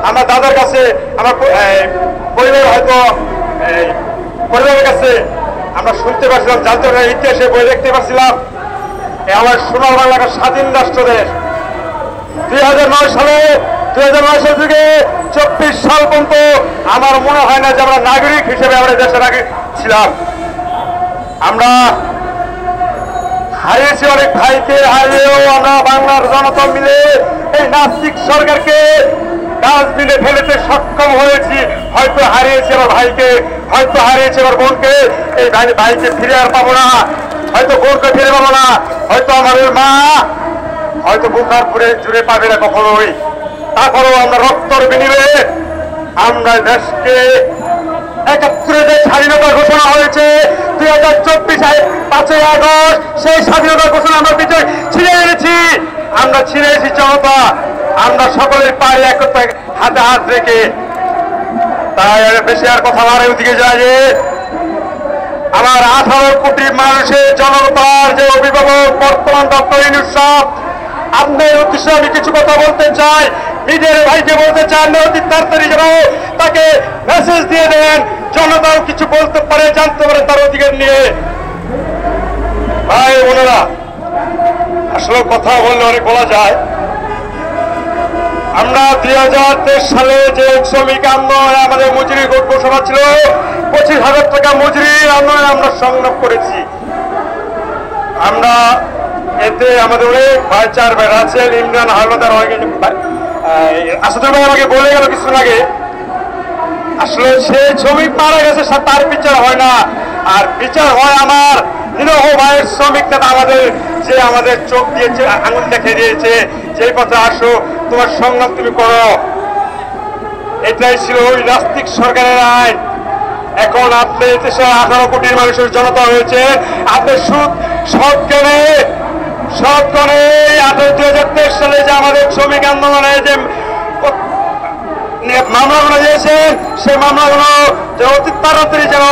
আমার দাদার কাছে, আমার পরিবার হয়তো পরিবারের কাছে আমরা শুনতে পারছিলাম, জানতে পারছিলাম, ইতিহাসে বই দেখতে পারছিলাম আমার সোনার বাংলা একটা স্বাধীন রাষ্ট্র দেশ। 2009 সালে 2009 সাল থেকে 24 সাল পর্যন্ত আমার মনে হয় না যে আমরা নাগরিক হিসেবে আমরা দেশের আগে ছিলাম। আমরা হারিয়েছি অনেক ভাইকে, হারিয়েও আমরা বাংলার জনতা মিলে এই নাস্তিক সরকারকে ডাস্টবিনে ফেলতে সক্ষম হয়েছি। হয়তো হারিয়েছি আমার ভাইকে, হয়তো হারিয়েছি আমার বোনকে, এই ভাইকে ফিরে আর পাবো না, হয়তো বোনকে ফিরে পাবো না, হয়তো আমাদের মা হয়তো বুখারপুরে জুড়ে পাবে না কখনোই। তারপরেও আমরা রক্তর বিনিময়ে আমরা দেশকে 71 যে স্বাধীনতা ঘোষণা হয়েছে 2024 5ই আগস্ট, সেই স্বাধীনতা ঘোষণা আমরা বিজয় ছিঁড়ে এনেছি। আমরা ছিঁড়ে এসেছি জনতা, আমরা সকলের পায়ে একত্রে হাতে হাত রেখে। তাই বেশি আর কথা বাড়ে ওদিকে যায় যে আমার 18 কোটি মানুষের জনতার যে অভিভাবক বর্তমান ডক্টর ইউনূস সাহেব, আপনার উদ্দেশ্যে আমি কিছু কথা বলতে চাই। মিডিয়ার ভাইকে বলতে চান অতি তাড়াতাড়ি যেন তাকে মেসেজ দিয়ে দেন, জনতাও কিছু বলতে পারে, জানতে পারে তার অধিকার নিয়ে। ভাই বোনেরা, আসলে কথা বললে অনেক বলা যায়। আমরা 2023 সালে যে শ্রমিক আন্দোলনে আমাদের মজুরি ঘোষণা ছিল 25,000 টাকা মজুরি আন্দোলনে আমরা সংগ্রাম করেছি। আমরা এতে আমাদের অনেক ভাই, 4 ভাই আছেন, ইমরান হাওলাদার আসাদুর ভাই আমাকে বলে গেল কিছুদিন আগে, আসলে সে শ্রমিক মারা গেছে তার বিচার হয় না, আর বিচার হয় আমার নিরহ ভাইয়ের শ্রমিক নেতা আমাদের, যে আমাদের চোখ দিয়েছে, আঙুল দেখে দিয়েছে, যেই পথে আসো তোমার সংগ্রাম তুমি করো। এটাই ছিল ওই নাস্তিক সরকারের আইন। এখন আপনি দেশে 18 কোটির মানুষের জনতা হয়েছে, আপনি সৎ গণে 2023 সালে যে আমাদের শ্রমিক আন্দোলনে যে মামলাগুলো দিয়েছেন, সেই মামলাগুলো যে অতি তাড়াতাড়ি যেন